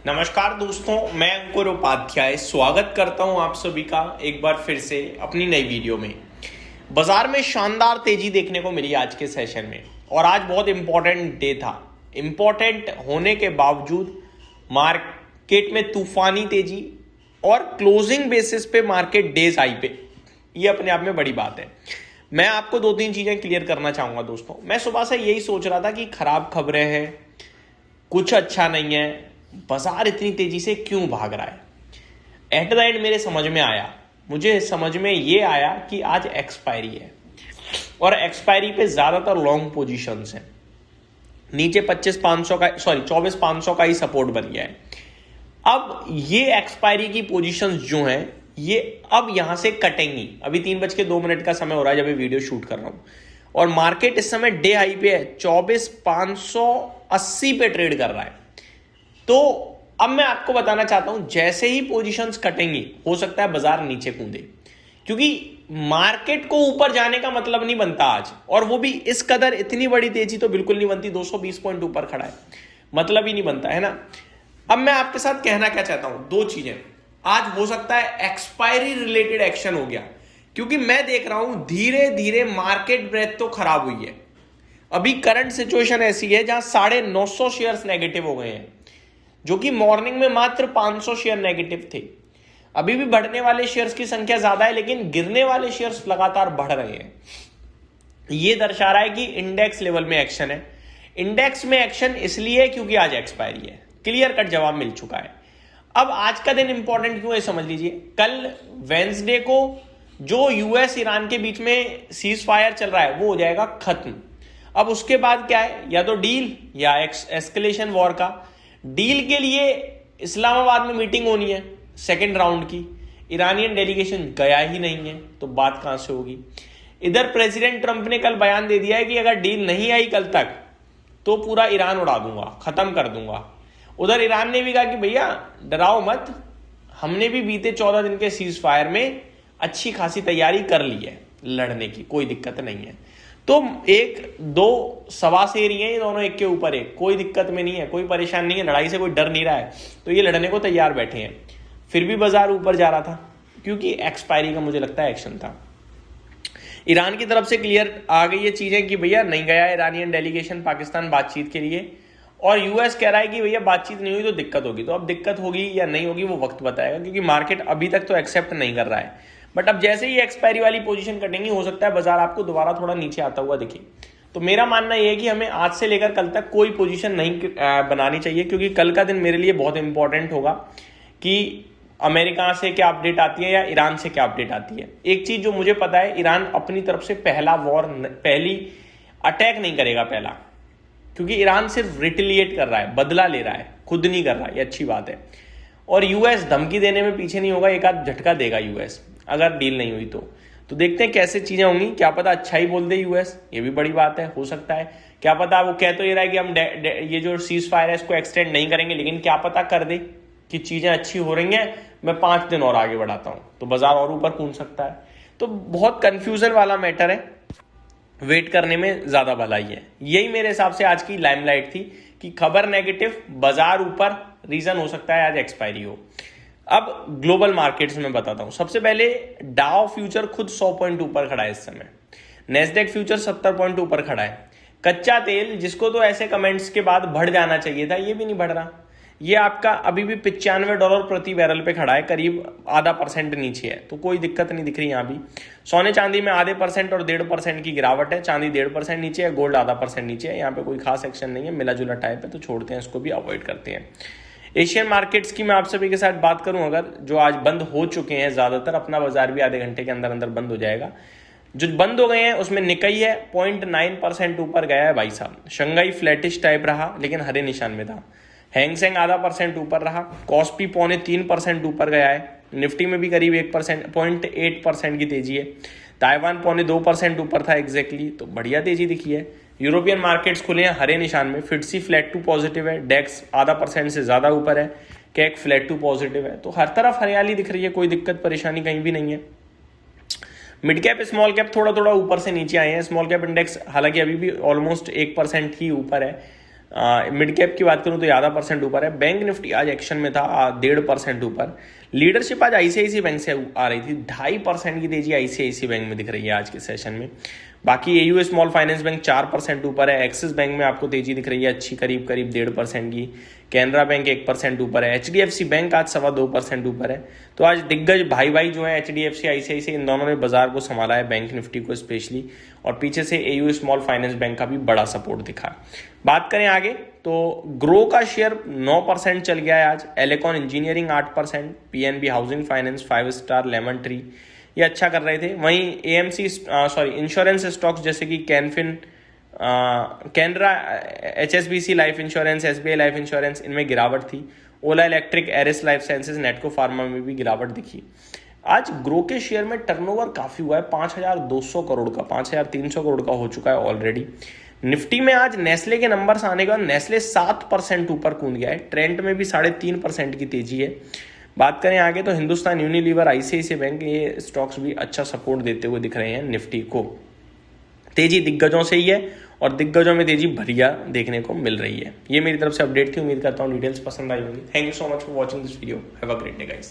नमस्कार दोस्तों, मैं अंकुर उपाध्याय स्वागत करता हूं आप सभी का एक बार फिर से अपनी नई वीडियो में। बाजार में शानदार तेजी देखने को मिली आज के सेशन में और आज बहुत इंपॉर्टेंट डे था। इंपॉर्टेंट होने के बावजूद मार्केट में तूफानी तेजी और क्लोजिंग बेसिस पे मार्केट डेज हाई पे, ये अपने आप में बड़ी बात है। मैं आपको दो तीन चीजें क्लियर करना चाहूंगा दोस्तों। मैं सुबह से यही सोच रहा था कि खराब खबरें हैं, कुछ अच्छा नहीं है, बाजार इतनी तेजी से क्यों भाग रहा है। एट द एंड मुझे समझ में ये आया कि आज एक्सपायरी है और एक्सपायरी पे ज्यादातर लॉन्ग पोजीशंस हैं। नीचे 24,500 का ही सपोर्ट बन गया है। अब ये एक्सपायरी की पोजीशंस जो हैं ये अब यहां से कटेंगी। अभी 3:02 का समय हो रहा है जब ये वीडियो शूट कर रहा हूं और मार्केट इस समय डे हाई पे है, 24,580 पे ट्रेड कर रहा है। तो अब मैं आपको बताना चाहता हूं, जैसे ही पोजीशंस कटेंगी हो सकता है बाजार नीचे कूदे, क्योंकि मार्केट को ऊपर जाने का मतलब नहीं बनता आज, और वो भी इस कदर इतनी बड़ी तेजी तो बिल्कुल नहीं बनती। 220 पॉइंट ऊपर खड़ा है, मतलब ही नहीं बनता है ना। अब मैं आपके साथ कहना क्या चाहता हूं, दो चीजें। आज हो सकता है एक्सपायरी रिलेटेड एक्शन हो गया, क्योंकि मैं देख रहा हूं धीरे धीरे मार्केट ब्रेथ तो खराब हुई है। अभी करंट सिचुएशन ऐसी है जहां 950 शेयर्स नेगेटिव हो गए हैं, जो कि मॉर्निंग में मात्र 500 शेयर नेगेटिव थे। अभी भी बढ़ने वाले शेयर्स की संख्या ज्यादा है, लेकिन गिरने वाले शेयर्स लगातार बढ़ रहे हैं। यह दर्शा रहा है कि इंडेक्स लेवल में एक्शन है। इंडेक्स में एक्शन इसलिए क्योंकि आज एक्सपायरी है। क्लियर कट जवाब मिल चुका है। अब आज का दिन इंपॉर्टेंट क्यों है समझ लीजिए। कल वेंसडे को जो यूएस ईरान के बीच में सीज फायर चल रहा है वो हो जाएगा खत्म। अब उसके बाद क्या है, या तो डील या एस्केलेशन वॉर का। डील के लिए इस्लामाबाद में मीटिंग होनी है सेकेंड राउंड की। ईरानियन डेलीगेशन गया ही नहीं है, तो बात कहां से होगी। इधर प्रेसिडेंट ट्रंप ने कल बयान दे दिया है कि अगर डील नहीं आई कल तक तो पूरा ईरान उड़ा दूंगा, खत्म कर दूंगा। उधर ईरान ने भी कहा कि भैया डराओ मत, हमने भी बीते 14 दिन के सीज फायर में अच्छी खासी तैयारी कर ली है लड़ने की, कोई दिक्कत नहीं है। तो एक दो सवा शेर ही है ये दोनों, एक के ऊपर एक, कोई दिक्कत में नहीं है, कोई परेशान नहीं है, लड़ाई से कोई डर नहीं रहा है, तो ये लड़ने को तैयार बैठे हैं। फिर भी बाजार ऊपर जा रहा था क्योंकि एक्सपायरी का मुझे लगता है एक्शन था। ईरान की तरफ से क्लियर आ गई ये चीजें कि भैया नहीं गया ईरानियन डेलीगेशन पाकिस्तान बातचीत के लिए, और यूएस कह रहा है कि भैया बातचीत नहीं हुई तो दिक्कत होगी। तो अब दिक्कत होगी या नहीं होगी वो वक्त बताएगा, क्योंकि मार्केट अभी तक तो एक्सेप्ट नहीं कर रहा है। बट अब जैसे ही एक्सपायरी वाली पोजीशन कटेंगी हो सकता है बाजार आपको दोबारा थोड़ा नीचे आता हुआ दिखे। तो मेरा मानना यह है कि हमें आज से लेकर कल तक कोई पोजीशन नहीं बनानी चाहिए, क्योंकि कल का दिन मेरे लिए बहुत इंपॉर्टेंट होगा कि अमेरिका से क्या अपडेट आती है या ईरान से क्या अपडेट आती है। एक चीज जो मुझे पता है, ईरान अपनी तरफ से पहली अटैक नहीं करेगा पहला, क्योंकि ईरान सिर्फ रिटेलिएट कर रहा है, बदला ले रहा है, खुद नहीं कर रहा है, ये अच्छी बात है। और यूएस धमकी देने में पीछे नहीं होगा, एक आध झटका देगा यूएस अगर डील नहीं हुई तो देखते हैं कैसे चीजें होंगी। क्या पता अच्छा ही बोल दे यूएस, ये भी बड़ी बात है, हो सकता है। क्या पता वो कह तो ये रहा है कि हम ये जो सीज फायर है इसको एक्सटेंड नहीं करेंगे, लेकिन क्या पता कर दे कि चीजें अच्छी हो रही हैं, मैं 5 दिन और आगे बढ़ाता हूं, तो बाजार और ऊपर कूद सकता है। तो बहुत कंफ्यूजन वाला मैटर है, वेट करने में ज्यादा भलाई है। यही मेरे हिसाब से आज की लाइमलाइट थी कि खबर नेगेटिव, बाजार ऊपर, रीजन हो सकता है आज एक्सपायरी हो। अब ग्लोबल मार्केट्स में बताता हूं। सबसे पहले डाउ फ्यूचर खुद 100 पॉइंट ऊपर खड़ा है इस समय। नेस्डेक फ्यूचर 70 पॉइंट ऊपर खड़ा है। कच्चा तेल, जिसको तो ऐसे कमेंट्स के बाद बढ़ जाना चाहिए था, ये भी नहीं बढ़ रहा। ये आपका अभी भी $95 प्रति बैरल पे खड़ा है, करीब आधा % नीचे है, तो कोई दिक्कत नहीं दिख रही यहां भी। सोने चांदी में आधे % और 1.5% की गिरावट है। चांदी 1.5% नीचे है, गोल्ड आधा % नीचे है। यहाँ पे कोई खास एक्शन नहीं है, मिला जुला टाइप है, तो छोड़ते हैं इसको भी, अवॉइड करते हैं। एशियन मार्केट्स की मैं आप सभी के साथ बात करूं, अगर जो आज बंद हो चुके हैं ज्यादातर, अपना बाजार भी आधे घंटे के अंदर अंदर बंद हो जाएगा। जो बंद हो गए हैं उसमें निकाई है 0.9% ऊपर गया है भाई साहब। शंघाई फ्लैटिश टाइप रहा लेकिन हरे निशान में था। हैंगसेंग आधा % ऊपर रहा। कॉस्पी 3.25% ऊपर गया है। निफ्टी में भी करीब 0.8% की तेजी है। ताइवान 2.25% ऊपर था एग्जैक्टली, तो बढ़िया तेजी दिखी है। यूरोपियन मार्केट्स खुले हैं हरे निशान में। फिट्सी फ्लैट टू पॉजिटिव है। डेक्स आधा % से ज्यादा ऊपर है। कैक फ्लैट टू पॉजिटिव है। तो हर तरफ हरियाली दिख रही है, कोई दिक्कत परेशानी कहीं भी नहीं है। मिड कैप स्मॉल कैप थोड़ा थोड़ा ऊपर से नीचे आए हैं। स्मॉल कैप इंडेक्स हालांकि अभी भी ऑलमोस्ट 1% ही ऊपर है। मिड कैप की बात करूं तो ज़्यादा परसेंट ऊपर है। बैंक निफ्टी आज एक्शन में था 1.5% ऊपर। लीडरशिप आज आईसीआईसी बैंक से आ रही थी, 2.5% की तेजी आईसीआईसी बैंक में दिख रही है आज के सेशन में। बाकी एयू स्मॉल फाइनेंस बैंक 4% ऊपर है। एक्सिस बैंक में आपको तेजी दिख रही है अच्छी, करीब 1.5% की। कैनरा बैंक 1% ऊपर है। एचडीएफसी बैंक आज 2.25% ऊपर है। तो आज दिग्गज भाई जो है एचडीएफसी आईसीआईसी, इन दोनों ने बाजार को संभाला है, बैंक निफ्टी को स्पेशली, और पीछे से एयू स्मॉल फाइनेंस बैंक का भी बड़ा सपोर्ट दिखा। बात करें आगे तो ग्रो का शेयर 9% चल गया है आज। Elecon engineering 8%, PNB housing finance, 5 star, lemon tree ये अच्छा कर रहे थे। वहीं एएमसी इंश्योरेंस स्टॉक्स जैसे कि Canfin, Canara, HSBC life insurance, SBI life insurance, इनमें गिरावट थी। Ola electric, Eris life sciences, Natco pharma में भी गिरावट दिखी। आज ग्रो के शेयर में टर्नओवर काफी हुआ है, 5,200 करोड़ का, 5,300 करोड़ का हो चुका है ऑलरेडी। निफ्टी में आज नेस्ले के नंबर्स आने के बाद नेस्ले 7% ऊपर कूद गया है। ट्रेंड में भी 3.5% की तेजी है। बात करें आगे तो हिंदुस्तान यूनिलीवर, आईसीआईसीआई बैंक, ये स्टॉक्स भी अच्छा सपोर्ट देते हुए दिख रहे हैं निफ्टी को। तेजी दिग्गजों से ही है और दिग्गजों में तेजी बढ़िया देखने को मिल रही है। ये मेरी तरफ से अपडेट थी, उम्मीद करता हूँ डिटेल्स पसंद आई होंगी। Thank you so much for watching this video. Have a great day guys.